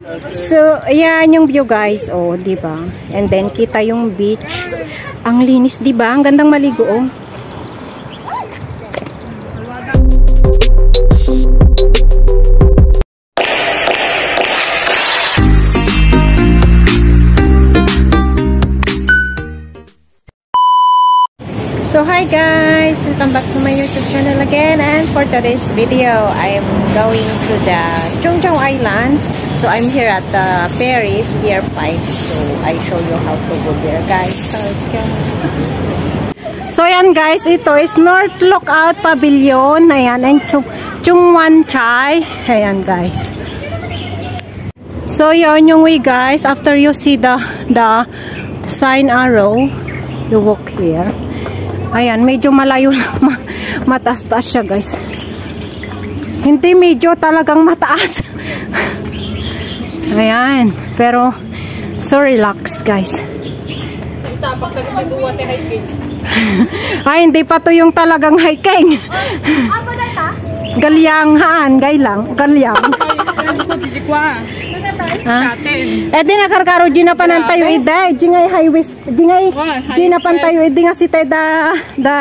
So, ayan yung view guys. Oh, di ba? And then kita yung beach. Ang linis, di ba? Ang gandang maligo, oh. So hi guys, welcome back to my YouTube channel again, and for today's video I'm going to the Chongchao Islands. So I'm here at the ferry, Pier 5, so I show you how to go there guys. So let's go. So ayan guys, ito is North Lookout Pavilion, ayan, and Chung Wan Chai, ayan guys. So yun yung way guys, after you see the sign arrow, you walk here. Ayan, medyo malayo lang, mataas-taas siya guys. Hindi medyo, talagang mataas. Ayan, pero so relax guys. Ay, hindi pa to yung talagang hiking. Galyanghaan, gaylang, galyang. Eh di nakarkaro di na panantayo ida, di ngay highways, di ngay di na pantayo ida nga si tay da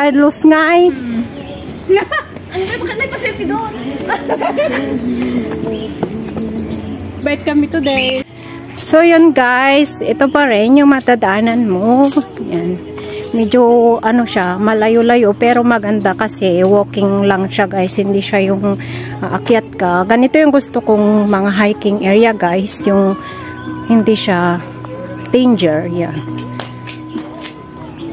lus ngay. Ay bakit may paselfie doon? Bait kami today. So yun guys, ito pa rin yung matadaanan mo. Yan. Medyo ano siya, malayo-layo pero maganda kasi walking lang siya guys, hindi siya yung akyat ka. Ganito yung gusto kong mga hiking area guys, yung hindi siya danger, yeah.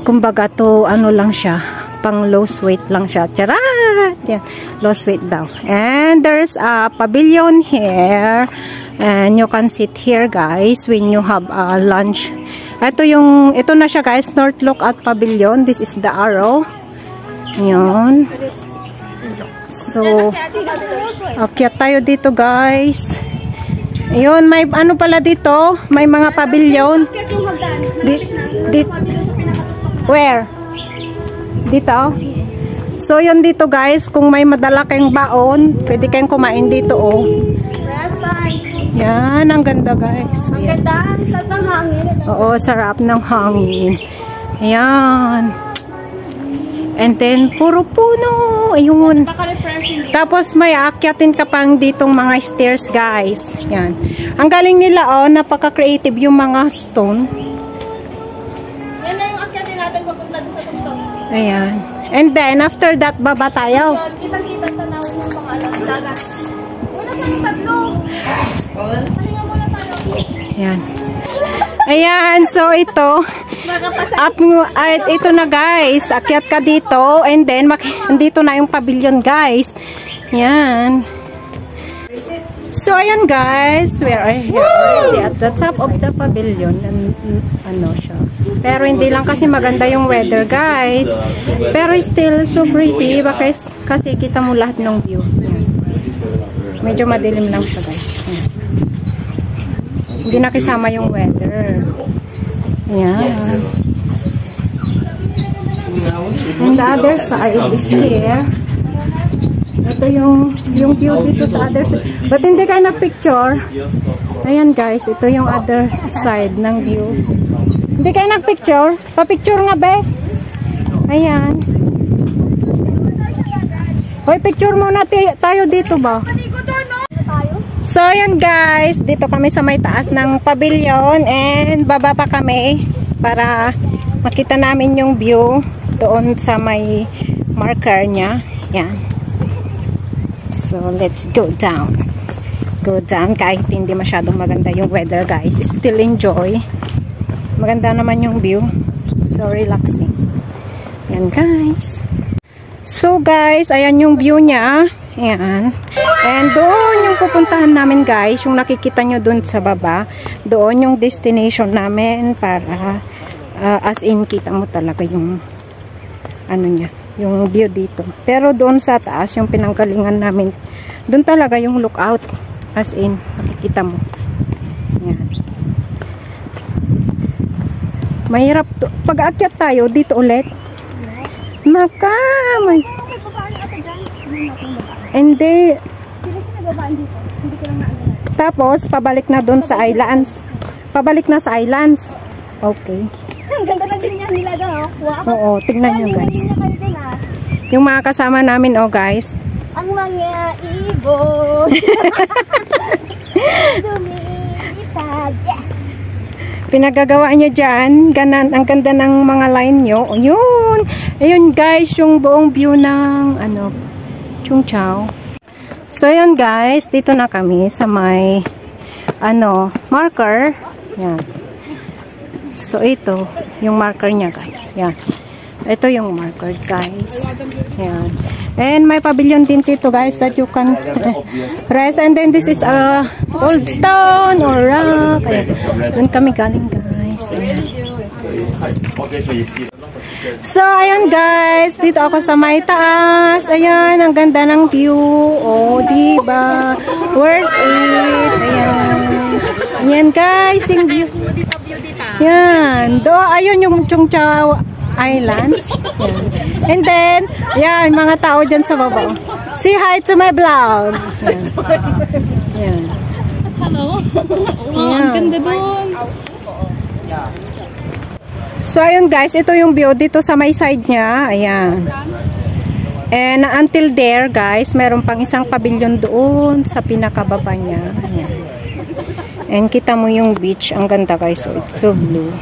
Kumbaga to ano lang siya, pang lose weight lang siya. Charat! Yeah, lose weight daw. And there's a pavilion here and you can sit here guys when you have a lunch. Ito na siya guys, North Lookout Pavilion. This is the arrow. Yun. So, akyat tayo dito guys. Ayun, may ano pala dito, may mga pavilion. Where? Dito? So, yun dito guys, kung may madala kayong baon, pwede kayong kumain dito oh. Yan, ang ganda guys. Ang ganda, sarap ng hangin. Oo, sarap ng hangin. Ayan. And then, puro puno. Ayun. Tapos may aakyatin ka pang ditong mga stairs guys. Yan. Ang galing nila oh, napaka-creative yung mga stone. Yan na yung aakyatin natin papunta doon sa tuktok. Ayan. And then, after that, baba tayo. Kitang-kita tanawin yung mga dagat. Wala kami tatlo. Pahinga muna tayo. Ayan. Ayan, so ito. Ito na guys. Akyat ka dito. And then, dito na yung pavilion guys. Ayan. So, ayan guys. We are here already at the top of the pavilion. Ano siya. Pero hindi lang kasi maganda yung weather guys. Pero still so pretty. Kasi kita mo lahat ng view. Ayan. Medyo madilim lang siya guys. Ayan. Hindi nakisama yung weather. Ayan. And the other side is here. Ito yung view dito sa other side. But hindi kayo nag-picture. Ayan guys, ito yung other side ng view. Hindi kayo nag-picture? Pa-picture nga be. Ayan. Hoy, picture muna tayo dito ba? So, yun guys, dito kami sa may taas ng pavilion and baba pa kami para makita namin yung view doon sa may marker niya. Yan. So, let's go down. Go down kahit hindi masyadong maganda yung weather guys. Still enjoy. Maganda naman yung view. So, relaxing. Yan guys. So, guys, ayan yung view niya. Ayan. And doon yung pupuntahan namin guys, yung nakikita nyo doon sa baba, doon yung destination namin para as in kita mo talaga yung ano niya, yung view dito. Pero doon sa taas, yung pinanggalingan namin, doon talaga yung lookout, as in nakikita mo. Ayan. Mahirap to. Pag-aakyat tayo dito ulit. Nakamay. Hindi. Tapos, pabalik na doon sa islands. Pabalik na sa islands. Okay. Ang ganda ng linya nila doon. Wow. Oo, tignan nyo guys. Linya kayo din ah. Yung mga kasama namin, oh guys. Ang mga ibon. Dumilipad. Yeah. Pinagagawa nyo dyan. Ganan, ang ganda ng mga line nyo. O, yun. Ayun guys, yung buong view ng Chung Chau. So, ayun guys. Dito na kami sa may marker. Yan. So, ito. Yung marker niya guys. Yan. Ito yung marker guys. Yan. And may pavilion din dito guys that you can rest. And then this is a old stone or rock. Ayan. Doon kami galing guys. Ayan. So ayun guys, dito ako sa may taas. Ayan, ang ganda ng view. Oh, diba? Worth it. Ayan. Ayan guys, yung view. Yan. Ayun yung Chung Chau Islands. Yan. And then, yan, mga tao dyan sa baba. Say hi to my vlog. Yan. Yan. Hello. Wow, ang ganda doon. So, ayun guys, ito yung view dito sa may side niya. Ayan. And until there, guys, meron pang isang pavilion doon sa pinakababa niya. Ayan. And kita mo yung beach. Ang ganda guys. So, it's so blue.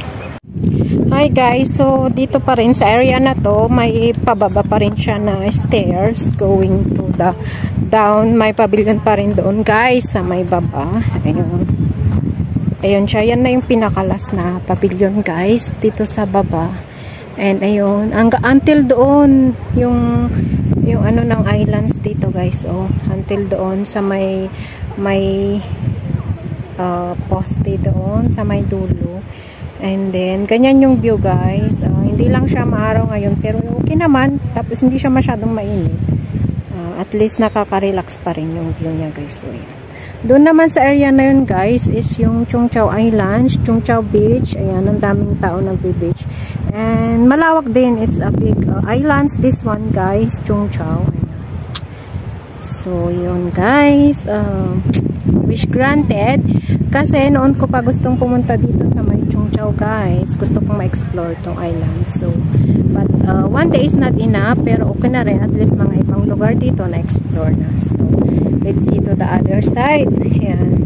Hi guys, so dito pa rin sa area na to, may pababa pa rin siya na stairs going to the down. May pavilion pa rin doon guys sa may baba. Ayun. Ayun siya, yan na yung pinakalas na pavilion guys dito sa baba. And ayun, until doon yung ng islands dito guys. Oh, until doon sa may poste doon sa may dulo. And then, ganyan yung view guys. Hindi lang siya maaraw ngayon, pero okay naman. Tapos, hindi siya masyadong mainit. At least, nakaka-relax pa rin yung view niya guys. So, ayan. Doon naman sa area na yun guys, is yung Chung Chau Islands, Chung Chau Beach. Ayan, ang daming tao nagbe-beach. And, malawak din. It's a big islands. This one guys, Chung Chau. Ayan. So, yun guys. Wish granted. Kasi, noon ko pa gustong pumunta dito sa may Chung Chau guys. Gusto kong ma-explore tong island. So, but one day is not enough. Pero okay na rin. At least mga ibang lugar dito na-explore na. So, let's see to the other side. Ayan.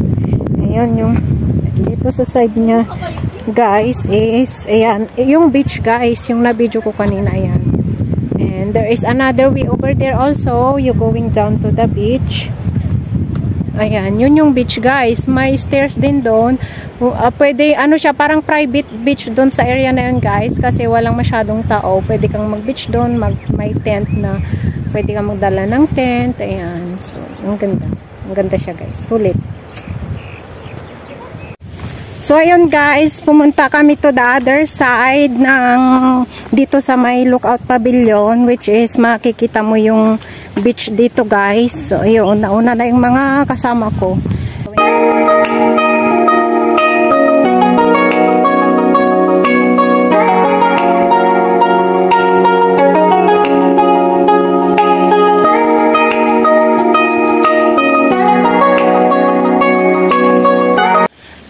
Ayan yung dito sa side niya guys is, ayan. Yung beach guys. Yung na-video ko kanina. Ayan. And there is another way over there also. You going down to the beach. Ayan, yun yung beach guys. May stairs din doon. Pwede, siya, parang private beach doon sa area na yun guys. Kasi walang masyadong tao. Pwede kang mag-beach doon. May tent na, pwede kang magdala ng tent. Ayan. So, ang ganda. Ang ganda siya guys. Sulit. So, ayun guys. Pumunta kami to the other side ng dito sa may lookout pavilion. Which is, makikita mo yung beach dito guys. So ayun, nauna na yung mga kasama ko.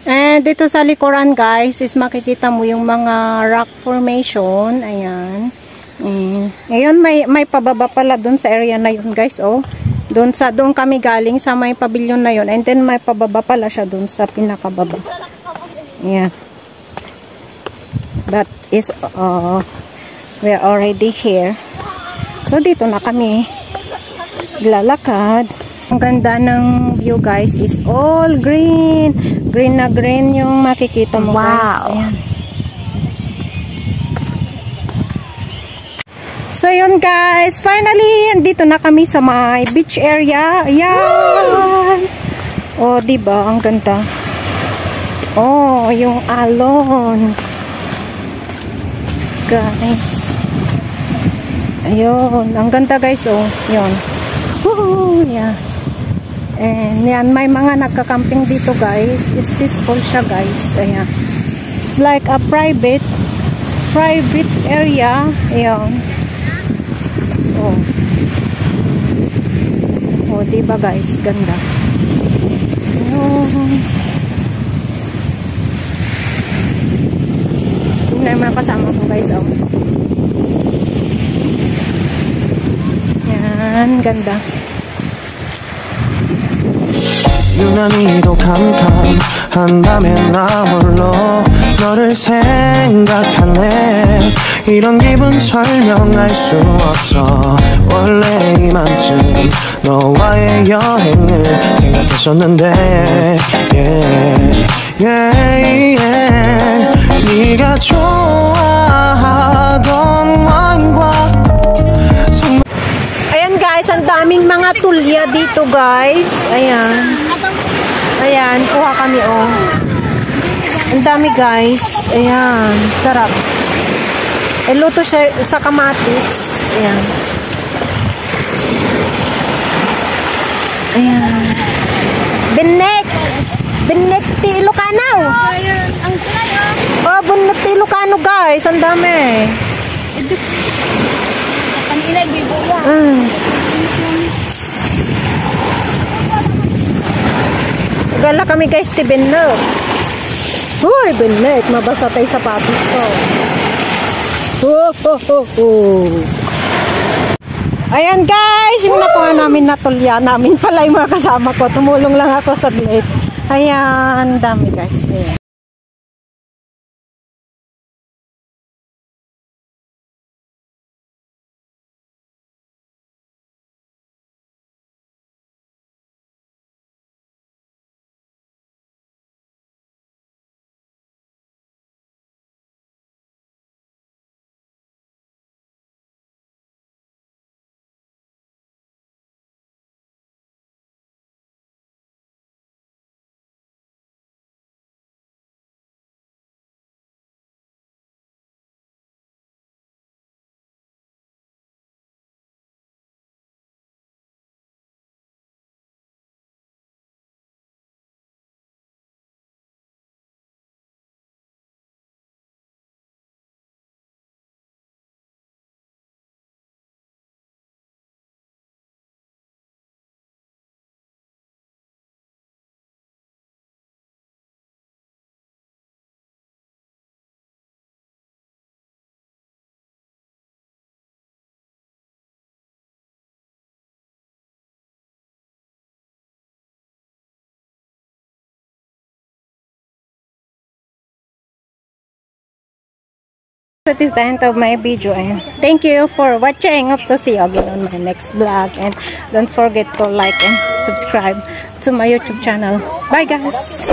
And dito sa likuran guys is makikita mo yung mga rock formation. Ayan. Ngayon may pababa pala doon sa area na yun guys. Oh, doon kami galing sa may pavilion na yun, and then may pababa pala siya doon sa pinakababa. Yeah, that is we are already here. So dito na kami lalakad. Ang ganda ng view guys is all green na green yung makikita mo guys. Ayan. So yun guys, finally andito na kami sa my beach area. Ayan. Oh, diba? Ang ganda. Oh, yung alon. Guys. Ayun, ang ganda guys. Oh, yun. Woohoo! Yeah. And yan, may mga nagka-camping dito guys. It's peaceful siya guys. Ayan. Like a private area. Ayan. Oh. Oh, diba guys? Ganda. Yun na yung mga kasama ko guys. Oh. Yan, ganda. 유난히도 캄캄한 밤에 나 홀로 너를 생각하네. 이런 기분 설명할 수 없어. 원래 이만큼 너와의 여행을 생각했었는데 네가 좋아하던 와인과 Ayan guys, ang daming mga tulya dito guys. Ayan. Ayan, kuha kami oh. Ang dami guys. Ayan, sarap. Luto siya sa kamatis. Ayan. Ayan. Binek! Binek ti Ilocano! Oh, binek ti Ilocano guys. Ang dami. Kanilay, bibuya. Gala kami guys, ti Binek. Uy, Binek. Mabasa tayo sapatos ko. Ayan guys, yung nakuha namin na tulya namin pala yung mga kasama ko. Tumulong lang ako sa blade. Ayan, dami guys. Ayan. That is the end of my video, and thank you for watching. Hope to see you again on my next vlog, and don't forget to like and subscribe to my YouTube channel. Bye guys.